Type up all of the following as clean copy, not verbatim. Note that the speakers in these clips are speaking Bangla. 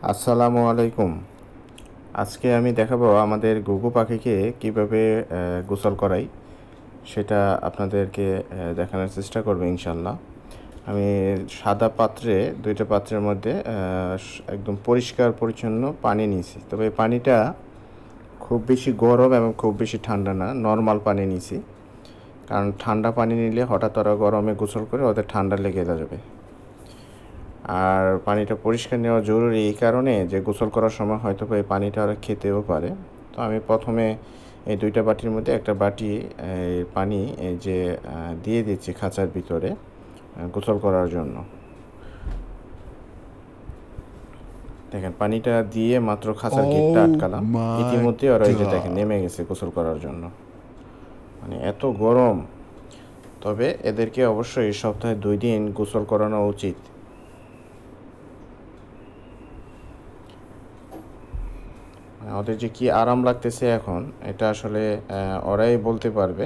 আসসালামু আলাইকুম। আজকে আমি দেখাবো আমাদের ঘুঘু পাখিকে কিভাবে গোসল করাই, সেটা আপনাদেরকে দেখানোর চেষ্টা করব ইনশাল্লাহ। আমি সাদা পাত্রে, দুইটা পাত্রের মধ্যে একদম পরিষ্কার পরিচ্ছন্ন পানি নিয়েছি। তবে এই পানিটা খুব বেশি গরম এবং খুব বেশি ঠান্ডা না, নর্মাল পানি নিয়েছি। কারণ ঠান্ডা পানি নিলে হঠাৎ ওরা গরমে গোসল করে ওদের ঠান্ডা লেগে যাবে। আর পানিটা পরিষ্কার নেওয়া জরুরি এই কারণে যে গোসল করার সময় হয়তো এই পানিটা ওরা খেতেও পারে। তো আমি প্রথমে এই দুইটা বাটির মধ্যে একটা বাটি পানি এই যে দিয়ে দিচ্ছি খাঁচার ভিতরে গোসল করার জন্য। দেখেন পানিটা দিয়ে মাত্র খাঁচার গেটটা আটকালাম, ইতিমধ্যে ওরা এই যে দেখেন নেমে গেছে গোসল করার জন্য। মানে এত গরম। তবে এদেরকে অবশ্যই সপ্তাহে 2 দিন গোসল করানো উচিত। ওদের যে কি আরাম লাগতেছে এখন, এটা আসলে ওরাই বলতে পারবে।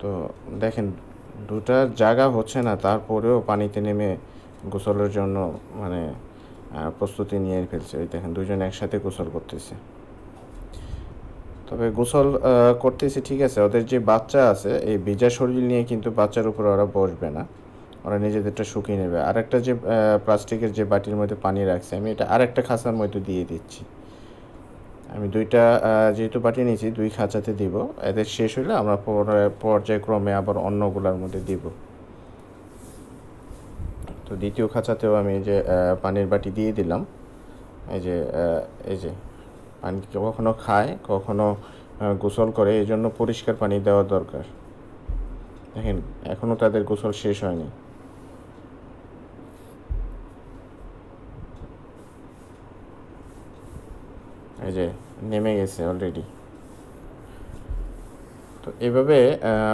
তো দেখেন দুটা জায়গা হচ্ছে না, তারপরেও পানিতে নেমে গোসলের জন্য মানে প্রস্তুতি নিয়ে ফেলছে। এই দেখেন দুজন একসাথে গোসল করতেছে। তবে গোসল করতেছে ঠিক আছে, ওদের যে বাচ্চা আছে এই ভিজা শরীর নিয়ে কিন্তু বাচ্চার উপর ওরা বসবে না, ওরা নিজেদেরটা শুকিয়ে নেবে। আরেকটা যে প্লাস্টিকের যে বাটির মধ্যে পানি রাখছে, আমি এটা আরেকটা খাঁচার মধ্যে দিয়ে দিচ্ছি। আমি দুইটা যেহেতু বাটি নিয়েছি, 2 খাঁচাতে দিব। এদের শেষ হলে আমরা পর্যায়ক্রমে আবার অন্যগুলোর মধ্যে দিব। তো দ্বিতীয় খাঁচাতেও আমি যে পানির বাটি দিয়ে দিলাম। এই যে পানি কখনো খায়, কখনো গোসল করে, এই জন্য পরিষ্কার পানি দেওয়া দরকার। দেখেন এখনও তাদের গোসল শেষ হয়নি। এই যে নেমে গেছে অলরেডি। তো এভাবে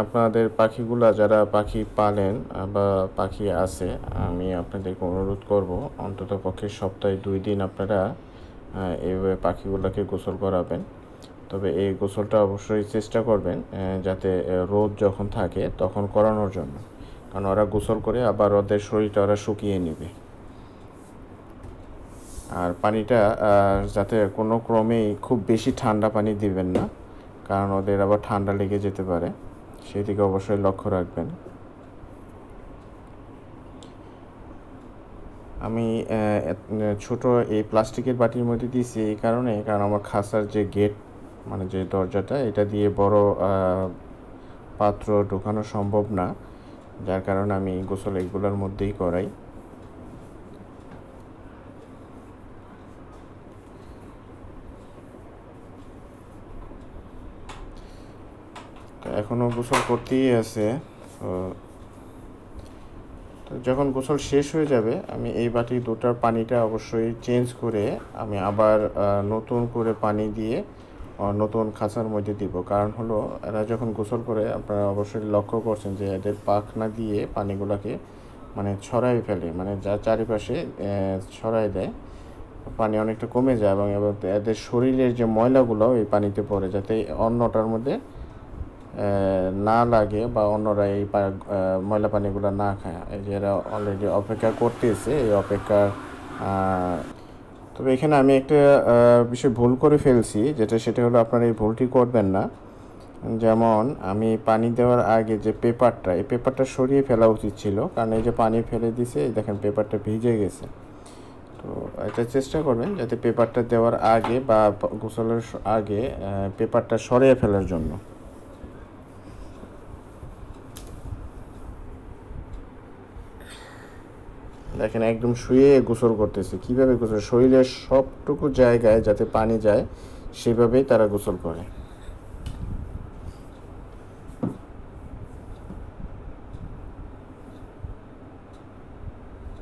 আপনাদের পাখিগুলা, যারা পাখি পালেন বা পাখি আছে, আমি আপনাদেরকে অনুরোধ করব অন্তত পক্ষে সপ্তাহে 2 দিন আপনারা এইভাবে পাখিগুলোকে গোসল করাবেন। তবে এই গোসলটা অবশ্যই চেষ্টা করবেন যাতে রোদ যখন থাকে তখন করানোর জন্য, কারণ ওরা গোসল করে আবার ওদের শরীরটা ওরা শুকিয়ে নেবে। আর পানিটা যাতে কোনো ক্রমেই খুব বেশি ঠান্ডা পানি দিবেন না, কারণ ওদের আবার ঠান্ডা লেগে যেতে পারে, সেদিকে অবশ্যই লক্ষ্য রাখবেন। আমি ছোট এই প্লাস্টিকের বাটির মধ্যে দিয়েছি এই কারণে, কারণ আমার খাঁচার যে গেট, মানে যে দরজাটা, এটা দিয়ে বড় পাত্র ঢোকানো সম্ভব না, যার কারণে আমি গোসল এগুলোর মধ্যেই করাই। এখনও গোসল করতেই আছে। তো যখন গোসল শেষ হয়ে যাবে, আমি এই বাটি দুটার পানিটা অবশ্যই চেঞ্জ করে আমি আবার নতুন করে পানি দিয়ে নতুন খাঁচার মধ্যে দিব। কারণ হলো এরা যখন গোসল করে, আপনারা অবশ্যই লক্ষ্য করছেন যে এদের পাখনা দিয়ে পানিগুলোকে মানে ছড়াই ফেলে, মানে যা চারিপাশে ছড়াই দেয়, পানি অনেকটা কমে যায় এবং এদের শরীরের যে ময়লাগুলো এই পানিতে পড়ে, যাতে অন্যটার মধ্যে না লাগে বা অন্যরা এই ময়লা পানিগুলো না খায়। এই যে এরা অলরেডি অপেক্ষা করতেছে, এই অপেক্ষার তবে এখানে আমি একটা বিষয় ভুল করে ফেলছি, সেটা হলো আপনারা এই ভুলটি করবেন না। যেমন আমি পানি দেওয়ার আগে যে পেপারটা, এই পেপারটা সরিয়ে ফেলা উচিত ছিল, কারণ এই যে পানি ফেলে দিছে, দেখেন পেপারটা ভিজে গেছে। তো এটা চেষ্টা করবেন যাতে পেপারটা দেওয়ার আগে বা গোসলের আগে পেপারটা সরিয়ে ফেলার জন্য। দেখেন একদম শুয়ে গোসল করতেছে। কিভাবে গোসল, শরীরের সবটুকু জায়গায় যাতে পানি যায় সেভাবেই তারা গোসল করে।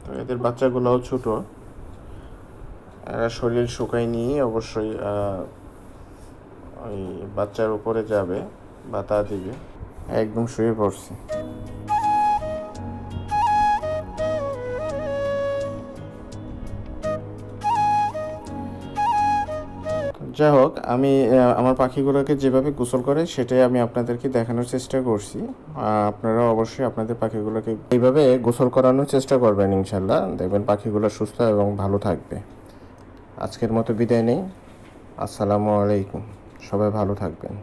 তো এদের বাচ্চাগুলোও ছোট, এরা শরীর শুকায় নিয়ে অবশ্যই ওই বাচ্চার উপরে যাবে বা তা দিবে। একদম শুয়ে পড়ছে। যাই হোক, আমি আমার পাখিগুলোকে যেভাবে গোসল করে সেটাই আমি আপনাদেরকে দেখানোর চেষ্টা করছি। আপনারা অবশ্যই আপনাদের পাখিগুলোকে এইভাবে গোসল করানোর চেষ্টা করবেন, ইনশাল্লাহ দেখবেন পাখিগুলো সুস্থ এবং ভালো থাকবে। আজকের মতো বিদায় নেই। আসসালামু আলাইকুম। সবাই ভালো থাকবেন।